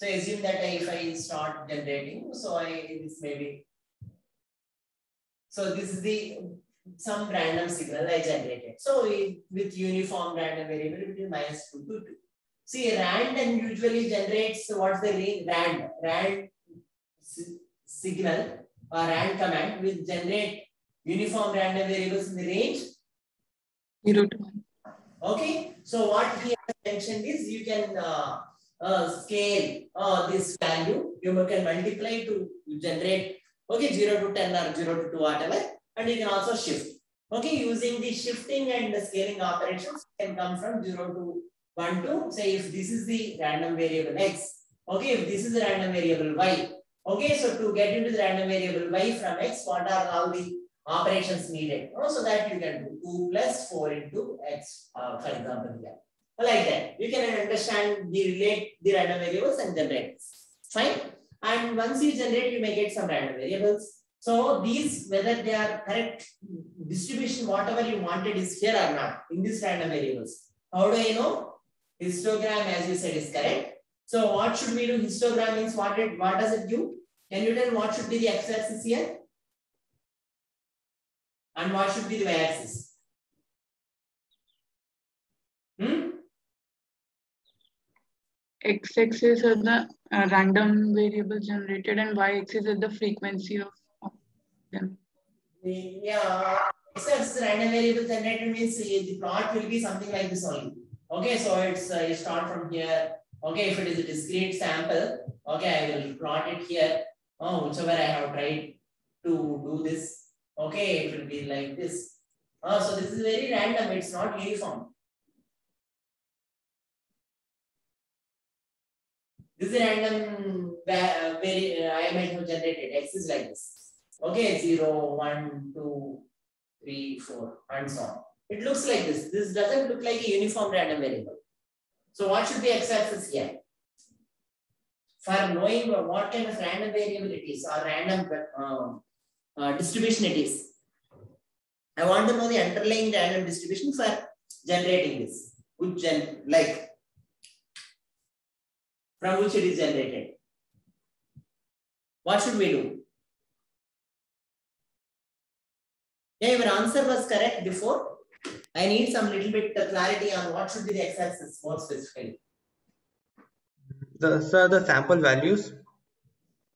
assume that if I start generating, this may be. So this is some random signal I generated. So with uniform random variable, it is -2 to 2. See, random usually generates what's the range? Rand signal or rand command will generate uniform random variables in the range 0 to 1. Okay. So what he has mentioned is you can scale this value, you can multiply to generate, okay, 0 to 10 or 0 to 2, whatever, and you can also shift. Okay, using the shifting and the scaling operations can come from 0 to 1 to, say, if this is the random variable x, okay, if this is the random variable y, okay, so to get into the random variable y from x, what are all the operations needed? So that you can do 2 plus 4 into x, for example, here. Like that, you can understand the relate the random variables and generate this. Fine. And once you generate, you may get some random variables. So these, whether they are correct distribution, whatever you wanted is here or not in these random variables. How do I know? Histogram, as you said, is correct. So what should we do? Histogram means what does it do? Can you tell what should be the x-axis here? And what should be the y-axis? X-axis are the random variable generated and y-axis is the frequency of them. Yeah, x-axis random variable generated means the plot will be something like this only. Okay, so it's you start from here. Okay, if it is a discrete sample, okay, I will plot it here. Whichever I have tried to do this. Okay, it will be like this. So this is very random. It's not uniform. This is a random I might have generated. X is like this. Okay, 0, 1, 2, 3, 4, and so on. It looks like this. This doesn't look like a uniform random variable. So what should be x-axis here? For knowing what kind of random variable it is or random distribution it is, I want to know the underlying random distribution for generating this. Which from which it is generated. What should we do? Yeah, your answer was correct before. I need some little bit clarity on what should be the x-axis more specifically. The sample values.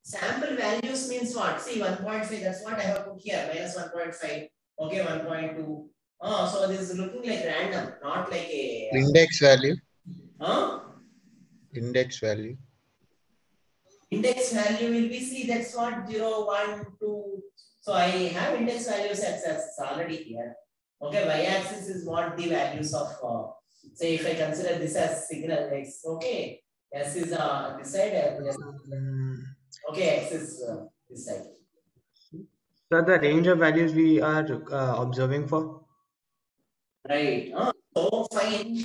Sample values means what? See, 1.5, that's what I have put here, minus 1.5. Okay, 1.2. So this is looking like random, not like a... Index value. Index value. Index value will be, see, that's what 0, 1, 2. So I have index values x-axis already here. Okay, y-axis is what the values of, say, if I consider this as signal x, okay, s is this side, okay, x is this side. So the range of values we are observing for? Right. So fine.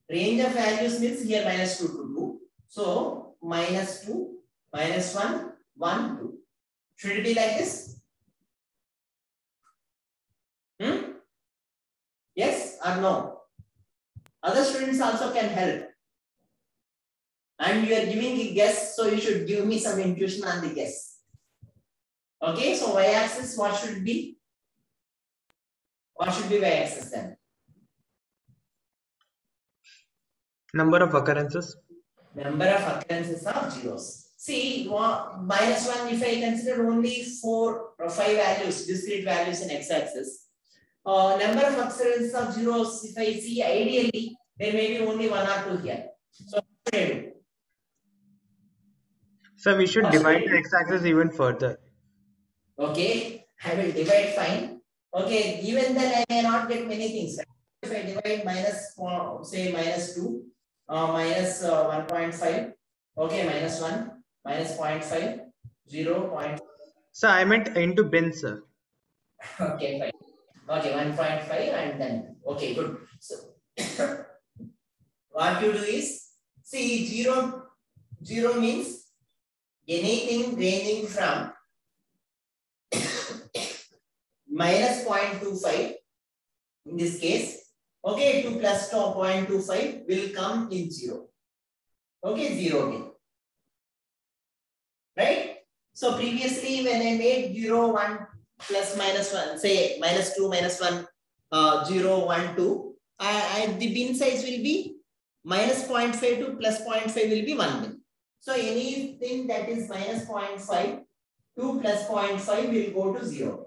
Range of values means here minus 2 to 2. So minus 2, minus 1, 1, 2. Should it be like this? Yes or no? Other students also can help. And you are giving a guess, so you should give me some intuition on the guess. Okay, so y-axis, what should be? What should be y-axis then? Number of occurrences. Number of occurrences of zeros. See, minus 1, if I consider only 4 or 5 values, discrete values in x-axis. Number of occurrences of zeros, if I see ideally, there may be only 1 or 2 here. So what should I do? So we should divide the x-axis even further. Okay, I will divide, fine. Okay, even then I may not get many things. If I divide minus, say minus 2, minus 1.5, okay, minus 1, minus 0.5, 0. So I meant into bins, sir. Okay, fine. Okay, 1.5 and then, okay, good. So what you do is, see, 0 means anything ranging from minus 0.25 in this case, okay, to plus 0.25 will come in 0. Okay, 0 again. Right? So previously when I made 0, 1, plus minus 1, say minus 2, minus 1, 0, 1, 2, the bin size will be minus 0.5 to plus 0.5 will be 1 bin. So anything that is minus 0.5 to plus 0.5 will go to 0.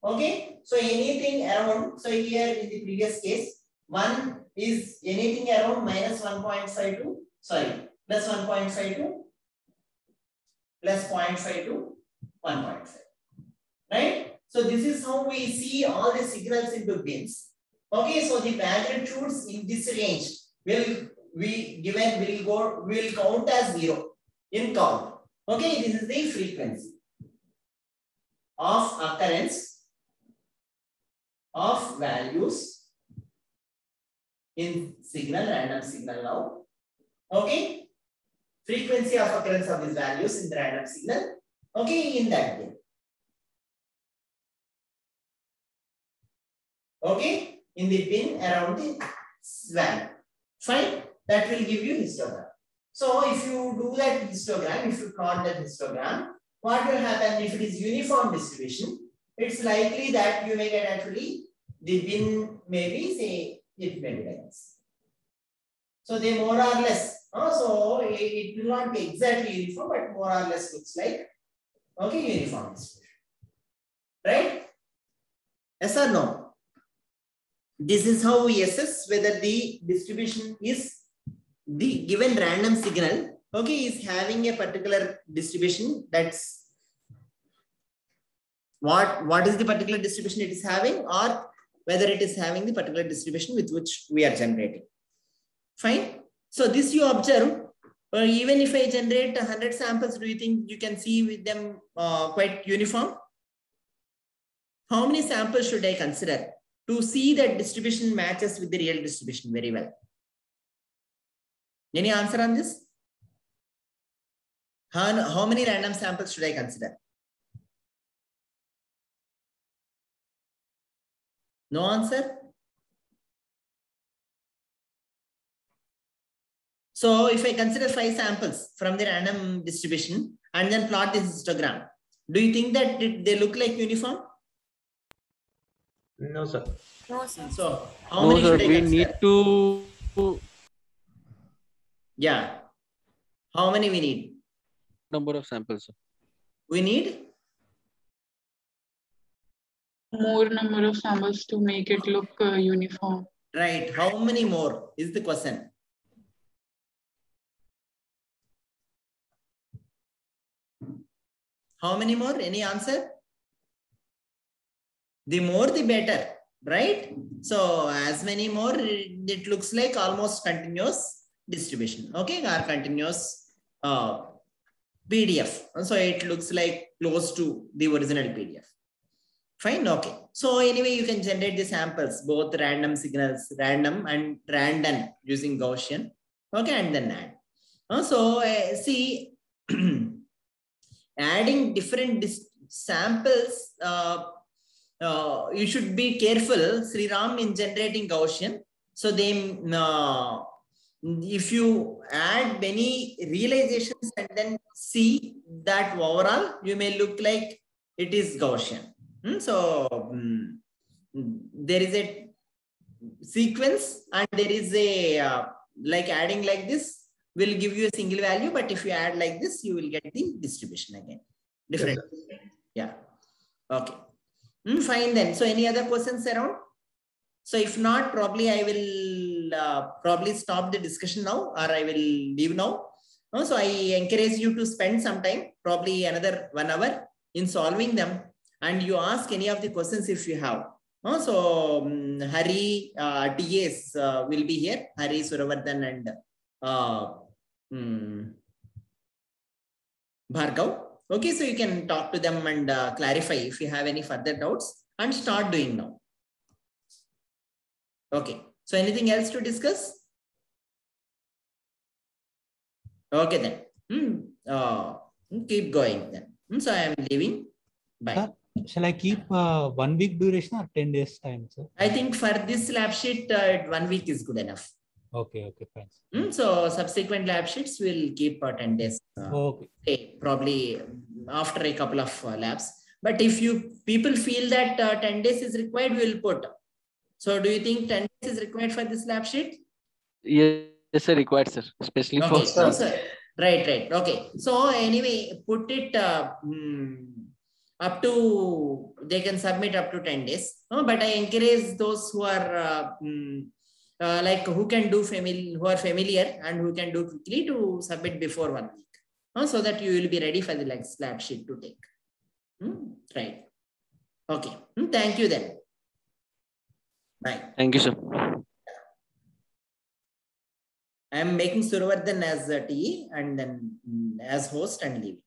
Okay, so anything around, so here in the previous case, 1 is anything around minus 1.5 to, sorry, plus 1.5 to plus 0.5 to 1.5. Right? So this is how we see all the signals into bins. Okay, so the magnitudes in this range will count as 0 in count. Okay, this is the frequency of occurrence of values in signal, random signal now. Okay, frequency of occurrence of these values in the random signal. Okay, in that bin. Okay, in the bin around the value. Fine, that will give you histogram. So if you do that histogram, if you plot that histogram, what will happen if it is uniform distribution? It's likely that you may get actually the bin maybe say it may be like this. So they more or less, so it will not be exactly uniform, but more or less looks like okay uniform distribution. Right? Yes or no? This is how we assess whether the distribution is the given random signal, okay, is having a particular distribution. That's what is the particular distribution it is having, or whether it is having the particular distribution with which we are generating. Fine. So this you observe, even if I generate 100 samples, do you think you can see with them quite uniform? How many samples should I consider to see that distribution matches with the real distribution very well? Any answer on this? How many random samples should I consider? No answer? So if I consider 5 samples from the random distribution and then plot this histogram, do you think that they look like uniform? No, sir. No, sir. So how many should I consider? We need to. Yeah. How many we need? Number of samples, sir. We need more number of samples to make it look uniform. Right. How many more is the question? How many more? Any answer? The more, the better, right? So as many more, it looks like almost continuous distribution. Okay, or continuous PDF. So it looks like close to the original PDF. Fine. Okay. So anyway, you can generate the samples, both random signals, random and random using Gaussian. Okay, and then add. So see, adding different samples, you should be careful, Sriram, in generating Gaussian. So they, if you add many realizations and then see that overall, you may look like it is Gaussian. So there is a sequence and there is a, like adding like this will give you a single value, but if you add like this, you will get the distribution again. Different. Yeah. Okay. Fine then. So any other questions around? So if not, probably I will probably stop the discussion now, or I will leave now. So I encourage you to spend some time, probably another 1 hour in solving them, and you ask any of the questions if you have. So Hari, TAs will be here, Hari, Suravardhan and Bhargav. Okay, so you can talk to them and clarify if you have any further doubts and start doing now. Okay, so anything else to discuss? Okay then, keep going then. So I am leaving. Bye. Shall I keep 1 week duration or 10 days time, sir? I think for this lab sheet, 1 week is good enough. Okay, fine. So subsequent lab sheets will keep 10 days. Okay. Probably after a couple of labs. But if people feel that 10 days is required, we will put. So do you think 10 days is required for this lab sheet? Yes, sir, required, sir. Especially okay, for Right. Okay. So anyway, put it up to, they can submit up to 10 days. But I encourage those who are like who can do who are familiar and who can do quickly to submit before 1 week, so that you will be ready for the next lab sheet to take. Right. Okay. Thank you then. Bye. Thank you, sir. I am making Survardhan as a TE and then as host and leaving.